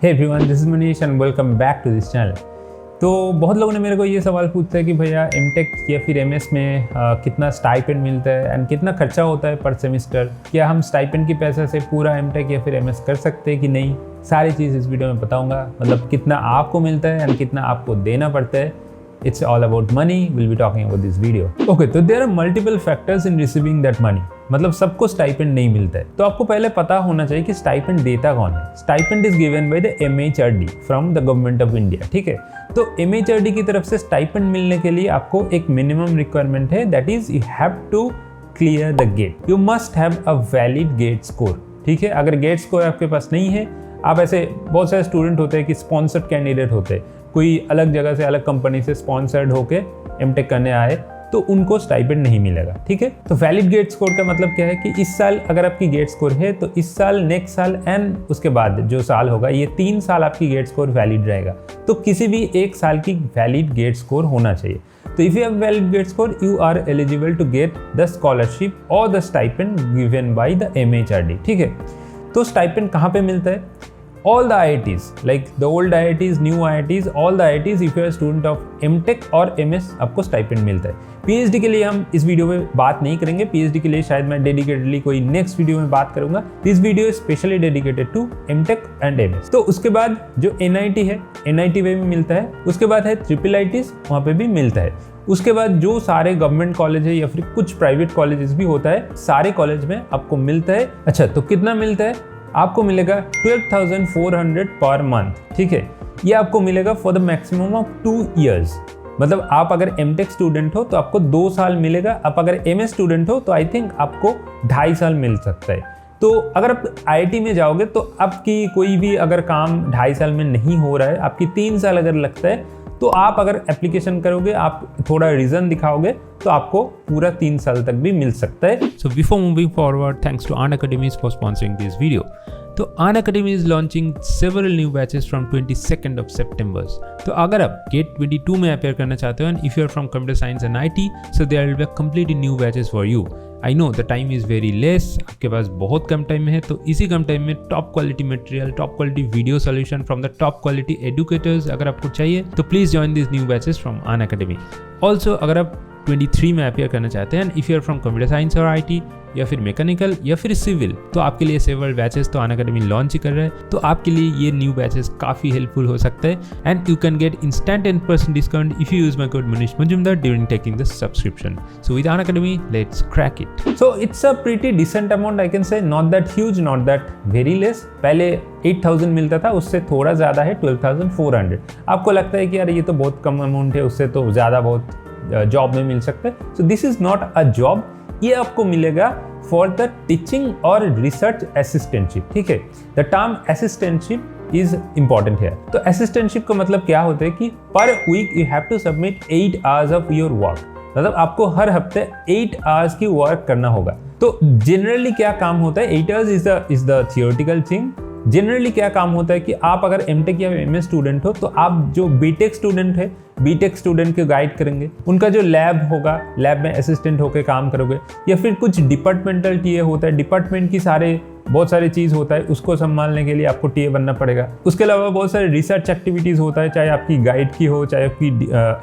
Hey everyone, this is Manish and welcome back to this channel. तो बहुत लोगों ने मेरे को ये सवाल पूछता है कि भैया एमटेक या फिर एमएस में कितना स्टाइपेंड मिलता है एंड कितना खर्चा होता है पर सेमिस्टर। क्या हम स्टाइपेंड की पैसे से पूरा एमटेक या फिर एमएस कर सकते हैं कि नहीं, सारी चीज़ इस वीडियो में बताऊंगा। मतलब कितना आपको मिलता है एंड कितना आपको देना पड़ता है। It's all about money. We'll be talking about this video. Okay, तो there are multiple factors in receiving that money. मतलब सबको स्टाइपेंड नहीं मिलता है, तो आपको पहले पता होना चाहिए कि स्टाइपेंड देता कौन है। Stipend is given by the MHRD from the government of India. ठीक है, तो MHRD की तरफ से स्टाइपेंड मिलने के लिए आपको एक मिनिमम रिक्वायरमेंट है, that is you have to clear the GATE. You must have a valid GATE score. ठीक है, अगर गेट स्कोर आपके पास नहीं है, आप ऐसे बहुत सारे स्टूडेंट होते हैं कि स्पॉन्सर्ड कैंडिडेट होते हैं, कोई अलग जगह से अलग कंपनी से स्पॉन्सर्ड होके एमटेक करने आए, तो उनको स्टाइपेंड नहीं मिलेगा। ठीक है, तो वैलिड गेट स्कोर का मतलब क्या है कि इस साल अगर आपकी गेट स्कोर है तो इस साल, नेक्स्ट साल एंड उसके बाद जो साल होगा, ये 3 साल आपकी गेट स्कोर वैलिड रहेगा। तो किसी भी एक साल की वैलिड गेट स्कोर होना चाहिए। तो if you have valid GATE score, you are eligible to get the scholarship और the stipend given by the MHRD। ठीक है, तो स्टाइपेंड कहाँ पे मिलता है? All the IITs, like the old IITs, new IITs, all the IITs, if you are a student of MTech और MS, आपको स्टाइपेंड मिलता है। PhD के लिए हम इस वीडियो में बात नहीं करेंगे। PhD के लिए शायद मैं डेडिकेटेडली कोई नेक्स्ट वीडियो में बात करूंगा। This video is specially dedicated to MTech and MS। तो उसके बाद जो NIT है, NIT में भी मिलता है। उसके बाद है IIITs, वहाँ पे भी मिलता है। उसके बाद जो सारे गवर्नमेंट कॉलेज है या फिर कुछ प्राइवेट कॉलेजेस भी होता है, सारे कॉलेज में आपको मिलता है। अच्छा, तो कितना मिलता है? आपको मिलेगा 12,400 पर मंथ। ठीक है, ये आपको मिलेगा for the maximum of 2 years। मतलब आप अगर एमटेक स्टूडेंट हो तो आपको 2 साल मिलेगा। आप अगर MS स्टूडेंट हो तो आई थिंक आपको 2.5 साल मिल सकता है। तो अगर आप IIT में जाओगे तो आपकी कोई भी अगर काम 2.5 साल में नहीं हो रहा है, आपकी 3 साल अगर लगता है, तो आप अगर एप्लीकेशन करोगे, आप थोड़ा रीजन दिखाओगे, तो आपको पूरा 3 साल तक भी मिल सकता है। So before moving forward, thanks to Unacademy for sponsoring this video. तो Unacademy is launching several new batches from 22nd of September. तो अगर आप GATE 22 में अपेयर करना चाहते हो, and if you are from computer science and IT, so there will be completely new batches for you. I know the time is very less, आपके पास बहुत कम time है, तो इसी कम टाइम में top quality material, top quality video solution from the top quality educators अगर आपको चाहिए, तो please join this new batches from Unacademy। Also अगर आप 23 में अपेयर करना चाहते हैं, if you are from computer science और IT या फिर मैकेनिकल या फिर सिविल, तो आपके लिए सेवरल बैचेस तो Unacademy लॉन्च ही कर रहा है। तो आपके लिए ये न्यू बैचेस काफ़ी हेल्पफुल हो सकता है, and you can get instant 10% discount if you use my code Manish Majumdar during taking the subscription. So with Unacademy, let's crack it. So it's a pretty decent amount, I can say, not that huge, not that very less. पहले 8,000 मिलता था, उससे थोड़ा ज़्यादा है 12,400। आपको लगता है कि यार ये तो बहुत कम अमाउंट है, उससे तो ज़्यादा बहुत जॉब में मिल सकता है। So this is not a job, ये आपको मिलेगा फॉर द टीचिंग और रिसर्च असिस्टेंटशिप। ठीक है, the term assistantship is important है। तो असिस्टेंटशिप का मतलब क्या होता है कि per week you have to submit 8 hours of your work. मतलब आपको हर हफ्ते 8 hours की वर्क करना होगा। तो जनरली क्या काम होता है? 8 hours is the theoretical thing. Generally क्या काम होता है कि आप अगर एमटेक या MS स्टूडेंट हो, तो आप जो बीटेक स्टूडेंट है, बीटेक स्टूडेंट के गाइड करेंगे। उनका जो लैब होगा, लैब में असिस्टेंट होकर काम करोगे, या फिर कुछ डिपार्टमेंटल TA होता है, डिपार्टमेंट की बहुत सारी चीज़ होता है, उसको संभालने के लिए आपको TA बनना पड़ेगा। उसके अलावा बहुत सारे रिसर्च एक्टिविटीज़ होता है, चाहे आपकी गाइड की हो, चाहे आपकी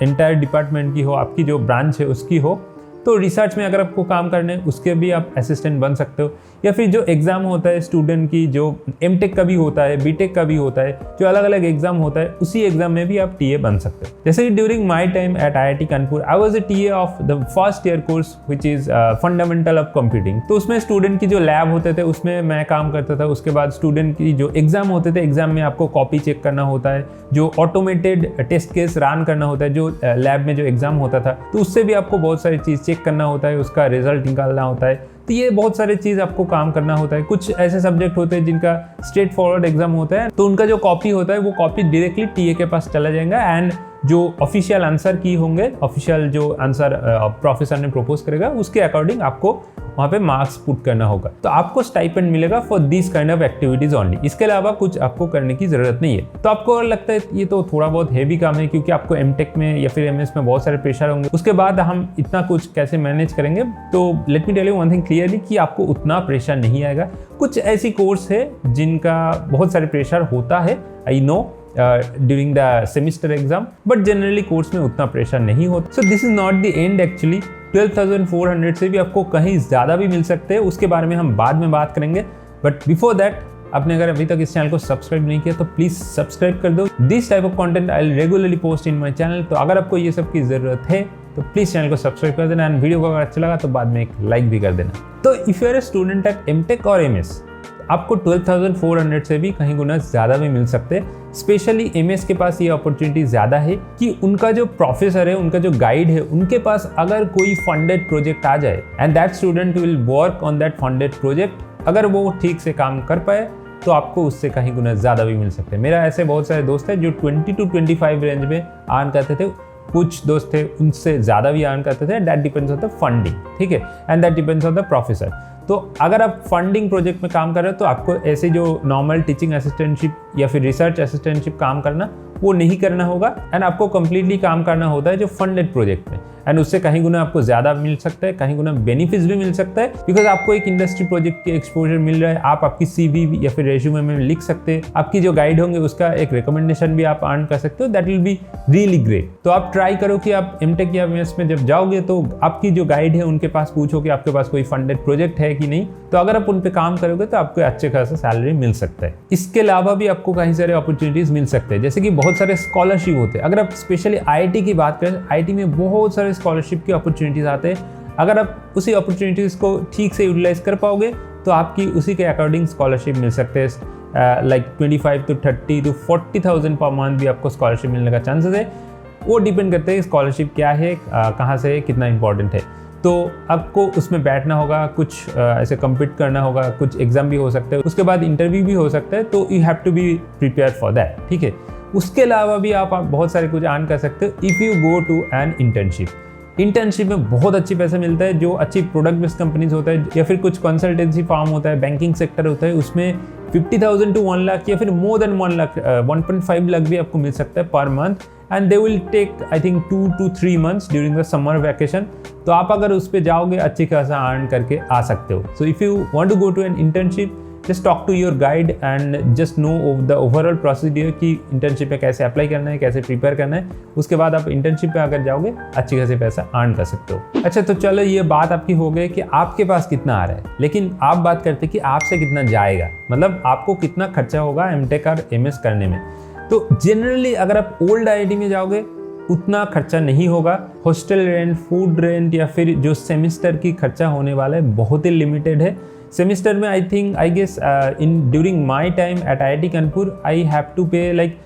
एंटायर डिपार्टमेंट की हो, आपकी जो ब्रांच है उसकी हो। तो रिसर्च में अगर आपको काम करने, उसके भी आप असिस्टेंट बन सकते हो। या फिर जो एग्ज़ाम होता है स्टूडेंट की, जो एमटेक का भी होता है, बीटेक का भी होता है, जो अलग अलग एग्जाम होता है, उसी एग्जाम में भी आप TA बन सकते हो। जैसे कि during my time at IIT Kanpur, I was a TA of the first year course which is fundamental of computing. तो उसमें स्टूडेंट की जो लैब होते थे, उसमें मैं काम करता था। उसके बाद स्टूडेंट की जो एग्जाम होते थे, एग्जाम में आपको कॉपी चेक करना होता है, जो ऑटोमेटेड टेस्ट केस रन करना होता है, जो लैब में जो एग्जाम होता था, तो उससे भी आपको बहुत सारी चीज़ चेक करना होता है, उसका रिजल्ट निकालना होता है। तो ये बहुत सारी चीज़ आपको काम करना होता है। कुछ ऐसे सब्जेक्ट होते हैं जिनका स्ट्रेट फॉरवर्ड एग्जाम होता है, तो उनका जो कॉपी होता है, वो कॉपी डायरेक्टली TA के पास चला जाएगा, एंड जो ऑफिशियल आंसर की होंगे, ऑफिशियल जो आंसर प्रोफेसर ने प्रपोज करेगा, उसके अकॉर्डिंग आपको वहाँ पे मार्क्स पुट करना होगा। तो आपको स्टाइपेंड मिलेगा for this kind of activities only. इसके अलावा कुछ आपको करने की जरूरत नहीं है। तो आपको लगता है ये तो थोड़ा बहुत हेवी काम है, क्योंकि आपको एमटेक में या फिर MS में बहुत सारे प्रेशर होंगे, उसके बाद हम इतना कुछ कैसे मैनेज करेंगे। तो let me tell you one thing clearly कि आपको उतना प्रेशर नहीं आएगा। कुछ ऐसी कोर्स है जिनका बहुत सारे प्रेशर होता है, आई know, during the semester exam, but generally course में उतना प्रेशर नहीं होता। So this is not the end actually. 12,400 से भी आपको कहीं ज़्यादा भी मिल सकते हैं, उसके बारे में हम बाद में बात करेंगे। बट बिफोर दैट, आपने अगर अभी तक इस चैनल को सब्सक्राइब नहीं किया तो प्लीज़ सब्सक्राइब कर दो। This type of content I will regularly post in my channel. तो अगर आपको ये सब की ज़रूरत है तो प्लीज़ चैनल को सब्सक्राइब कर देना, एंड वीडियो को अगर अच्छा लगा तो बाद में एक लाइक भी कर देना। तो if you are a student at MTech और एमएस, आपको 12,400 से भी कहीं गुना ज़्यादा भी मिल सकते हैं। स्पेशली एमएस के पास ये अपॉर्चुनिटी ज़्यादा है कि उनका जो प्रोफेसर है, उनका जो गाइड है, उनके पास अगर कोई फंडेड प्रोजेक्ट आ जाए and that student will work on that funded project, अगर वो ठीक से काम कर पाए तो आपको उससे कहीं गुना ज़्यादा भी मिल सकते हैं। मेरा ऐसे बहुत सारे दोस्त हैं जो 20 to 25 रेंज में अर्न करते थे, कुछ दोस्त थे उनसे ज़्यादा भी अर्न करते थे। That depends on the funding, ठीक है, and that depends on the professor. तो अगर आप फंडिंग प्रोजेक्ट में काम कर रहे हो तो आपको ऐसे जो नॉर्मल टीचिंग असिस्टेंटशिप या फिर रिसर्च असिस्टेंटशिप काम करना वो नहीं करना होगा, एंड आपको कंप्लीटली काम करना होता है जो फंडेड प्रोजेक्ट में, एंड उससे कहीं गुना आपको ज़्यादा मिल सकता है, कहीं गुना बेनिफिट्स भी मिल सकता है, बिकॉज आपको एक इंडस्ट्री प्रोजेक्ट की एक्सपोजर मिल रहा है। आप आपकी CV या फिर रेज्यूमे में लिख सकते हैं, आपकी जो गाइड होंगे उसका एक रिकमेंडेशन भी आप अर्न कर सकते हो। That will be really great. तो आप ट्राई करो कि आप एमटेक या एमएस में जब जाओगे तो आपकी जो गाइड है उनके पास पूछो कि आपके पास कोई फंडेड प्रोजेक्ट है कि नहीं। तो अगर आप उन पे काम करोगे तो आपको अच्छे खासा सैलरी मिल सकता है। इसके अलावा भी आपको कई सारे अपॉर्चुनिटीज मिल सकते हैं, जैसे कि बहुत सारे स्कॉलरशिप होते हैं। अगर आप स्पेशली IIT की बात करें, IIT में बहुत सारे स्कॉलरशिप की अपॉर्चुनिटीज़ आते हैं। अगर आप उसी अपॉर्चुनिटीज़ को ठीक से यूटिलाइज कर पाओगे तो आपकी उसी के अकॉर्डिंग स्कॉलरशिप मिल सकते हैं। Like 25 to 30 to 40,000 per month भी आपको स्कॉलरशिप मिलने का चांसेस है। वो डिपेंड करते हैं स्कॉलरशिप क्या है, कहाँ से है, कितना इंपॉर्टेंट है। तो आपको उसमें बैठना होगा, कुछ ऐसे कम्पीट करना होगा, कुछ एग्जाम भी हो सकता है, उसके बाद इंटरव्यू भी हो सकता है। तो you have to be prepare for that, ठीक है। उसके अलावा भी आप बहुत सारे कुछ अर्न कर सकते हो if you go to an internship. Internship में बहुत अच्छी पैसा मिलता है। जो अच्छी प्रोडक्ट बेस्ड कंपनीज होता है या फिर कुछ कंसल्टेंसी फार्म होता है, बैंकिंग सेक्टर होता है, उसमें 50,000 to 1 लाख या फिर मोर देन 1 लाख, 1.5 लाख भी आपको मिल सकता है per month, and they will take I think 2 to 3 months during the summer vacation. तो आप अगर उस पर जाओगे अच्छी खासा अर्न करके आ सकते हो। So if you want to go to an internship, just talk to your guide and just know the overall procedure कि इंटर्नशिप पे कैसे अप्लाई करना है, कैसे प्रिपेयर करना है। उसके बाद आप इंटर्नशिप पे अगर जाओगे अच्छी खासी पैसा अर्न कर सकते हो। अच्छा, तो चलो ये बात आपकी हो गई कि आपके पास कितना आ रहा है, लेकिन आप बात करते कि आपसे कितना जाएगा, मतलब आपको कितना खर्चा होगा एमटेक और एमएस करने में। तो जनरली अगर आप ओल्ड IIT में जाओगे उतना खर्चा नहीं होगा। हॉस्टल रेंट, फूड रेंट या फिर जो सेमिस्टर की खर्चा होने वाला है बहुत ही लिमिटेड है। सेमिस्टर में I guess in during my time at IIT Kanpur I have to pay like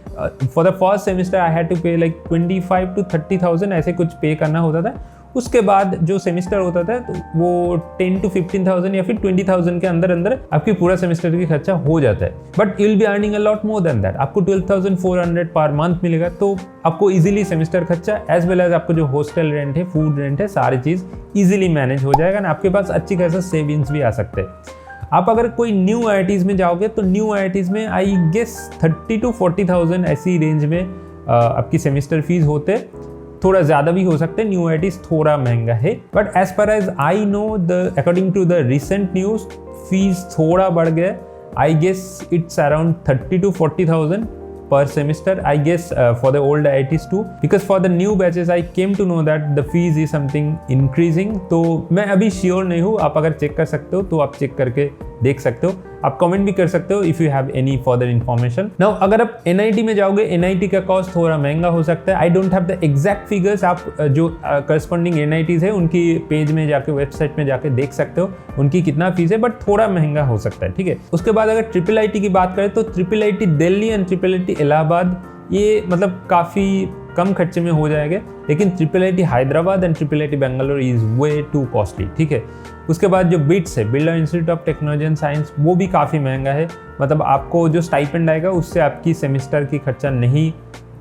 for the first semester I had to pay like 25 to 30,000 ऐसे कुछ पे करना होता था। उसके बाद जो सेमिस्टर होता था तो वो 10 to 15,000 या फिर 20,000 के अंदर अंदर आपकी पूरा सेमिस्टर की खर्चा हो जाता है। But you will be earning a lot more than that. आपको 12,400 पर मंथ मिलेगा, तो आपको इजीली सेमिस्टर खर्चा एज वेल एज आपको जो हॉस्टल रेंट है, फूड रेंट है, सारी चीज़ इजीली मैनेज हो जाएगा ना। आपके पास अच्छी खासा सेविंग्स भी आ सकते हैं। आप अगर कोई न्यू IITs में जाओगे तो न्यू IITs में आई गेस 30 to 40,000 ऐसी रेंज में आपकी सेमिस्टर फीस होते, थोड़ा ज़्यादा भी हो सकते हैं। न्यू IITs थोड़ा महंगा है, but as per as I know the according to the recent news fees थोड़ा बढ़ गया। I guess it's around 30 to 40,000 per semester, I guess for the old IITs too, because for the new batches I came to know that the fees is something increasing। तो मैं अभी sure नहीं हूँ, आप अगर चेक कर सकते हो तो आप चेक करके देख सकते हो। आप कमेंट भी कर सकते हो if you have any further information. Now अगर आप NIT में जाओगे, NIT का कॉस्ट थोड़ा महंगा हो सकता है। I don't have the exact figures. आप जो करस्पॉन्डिंग NITs है उनकी पेज में जाके, वेबसाइट में जाके देख सकते हो उनकी कितना फीस है, बट थोड़ा महंगा हो सकता है, ठीक है। उसके बाद अगर IIIT की बात करें तो IIIT Delhi and IIIT Allahabad ये मतलब काफ़ी कम खर्चे में हो जाएंगे, लेकिन IIIT Hyderabad and IIIT Bangalore is way to costly, ठीक है। उसके बाद जो बिट्स है, Birla institute of technology and science, वो भी काफ़ी महंगा है। मतलब आपको जो स्टाइपेंड आएगा उससे आपकी सेमिस्टर की खर्चा नहीं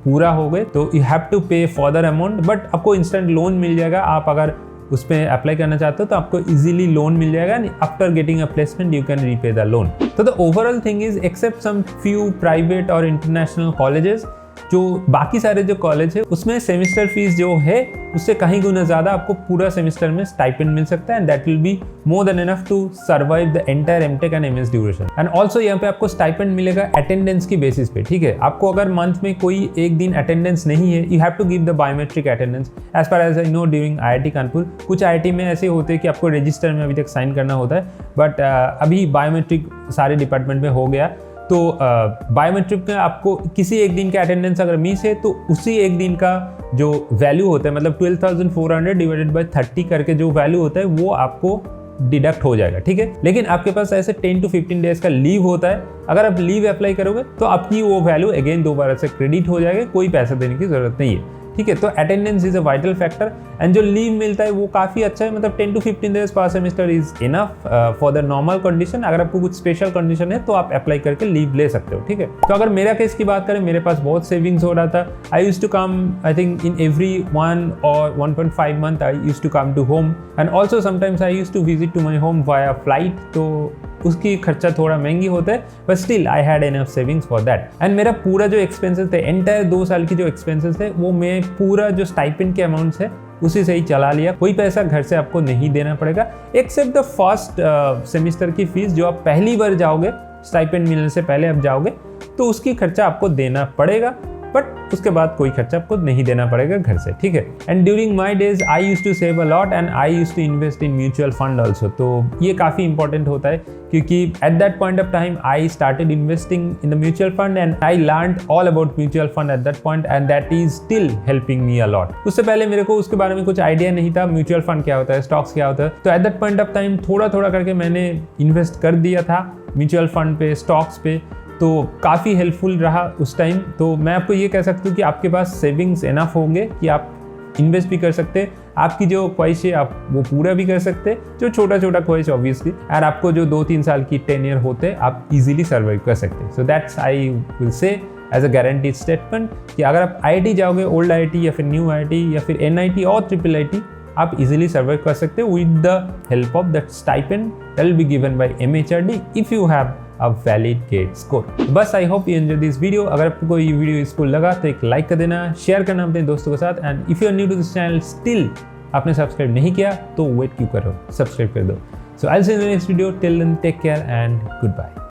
पूरा हो गए, तो यू हैव टू पे फर्दर अमाउंट, बट आपको इंस्टेंट लोन मिल जाएगा। आप अगर उस पर अप्लाई करना चाहते हो तो आपको इजीली लोन मिल जाएगा। After getting a placement you can repay the loan. तो the overall thing is, except some few private और इंटरनेशनल कॉलेजेस, जो बाकी सारे जो कॉलेज है उसमें सेमिस्टर फीस जो है उससे कहीं गुना ज़्यादा आपको पूरा सेमिस्टर में स्टाइपेंड मिल सकता है, and that will be more than enough to survive the entire MTech and MS duration. And also यहाँ पे आपको स्टाइपेंड मिलेगा अटेंडेंस की बेसिस पे, ठीक है। आपको अगर मंथ में कोई एक दिन अटेंडेंस नहीं है, you have to give the biometric attendance as far as I know during IIT Kanpur. कुछ IIT में ऐसे होते हैं कि आपको रजिस्टर में अभी तक साइन करना होता है, बट अभी बायोमेट्रिक सारे डिपार्टमेंट में हो गया। तो बायोमेट्रिक में आपको किसी एक दिन का अटेंडेंस अगर मिस है तो उसी एक दिन का जो वैल्यू होता है, मतलब 12,400 डिवाइडेड बाय 30 करके जो वैल्यू होता है वो आपको डिडक्ट हो जाएगा, ठीक है। लेकिन आपके पास ऐसे 10 to 15 डेज का लीव होता है। अगर आप लीव अप्लाई करोगे तो आपकी वो वैल्यू अगेन दोबारा से क्रेडिट हो जाएगा, कोई पैसा देने की जरूरत नहीं है, ठीक है। तो attendance is a vital factor, and जो लीव मिलता है वो काफ़ी अच्छा है, मतलब 10 to 15 डेज पर semester is enough for the normal condition. अगर आपको कुछ स्पेशल कंडीशन है तो आप अप्लाई करके लीव ले सकते हो, ठीक है। तो अगर मेरा केस की बात करें, मेरे पास बहुत सेविंग्स हो रहा था। I used to come I think in every 1 or 1.5 month I used to come to home, and also sometimes I used to visit to my home via flight. तो उसकी खर्चा थोड़ा महंगी होता है, but still I had enough savings for that. And मेरा पूरा जो एक्सपेंसेस थे, एंटायर 2 साल की जो एक्सपेंसेस थे, वो मैं पूरा जो स्टाइपेंड के अमाउंट्स है उसी से ही चला लिया। कोई पैसा घर से आपको नहीं देना पड़ेगा एक्सेप्ट द फर्स्ट सेमिस्टर की फीस। जो आप पहली बार जाओगे, स्टाइपेंड मिलने से पहले आप जाओगे तो उसकी खर्चा आपको देना पड़ेगा, बट उसके बाद कोई खर्चा आपको नहीं देना पड़ेगा घर से, ठीक है। And during my days I used to save a lot and I used to invest in mutual fund also. तो ये काफ़ी इंपॉर्टेंट होता है क्योंकि at that point of time I started investing in the mutual fund and I learn all about mutual fund at that point, and that is still helping me a lot. उससे पहले मेरे को उसके बारे में कुछ आइडिया नहीं था, म्यूचुअल फंड क्या होता है, स्टॉक्स क्या होता है। तो eight that point of time थोड़ा थोड़ा करके मैंने इन्वेस्ट कर दिया था म्यूचुअल फंड पे, स्टॉक्स पे, तो काफ़ी हेल्पफुल रहा उस टाइम। तो मैं आपको ये कह सकता हूँ कि आपके पास सेविंग्स इनफ होंगे कि आप इन्वेस्ट भी कर सकते हैं, आपकी जो ख्वाहिश है आप वो पूरा भी कर सकते हैं, जो छोटा छोटा ख्वाहिश ऑब्वियसली, और आपको जो 2-3 साल की टेन्योर होते आप इजीली सर्वाइव कर सकते हैं। So that's I will say as a guaranteed statement कि अगर आप IIT जाओगे, ओल्ड IIT या फिर न्यू IIT या फिर NIT और IIIT, आप इजीली सर्वाइव कर सकते हो with the help of that stipend that will be given by MHRD if you have a valid GATE score। बस I hope you enjoy this video. अगर आपको ये वीडियो यूजफुल लगा तो एक लाइक कर देना, शेयर करना अपने दोस्तों के साथ, and if you are new to this channel still आपने सब्सक्राइब नहीं किया तो वेट क्यों करो, सब्सक्राइब कर दो। So I will see you in the next video, till then take care and good bye.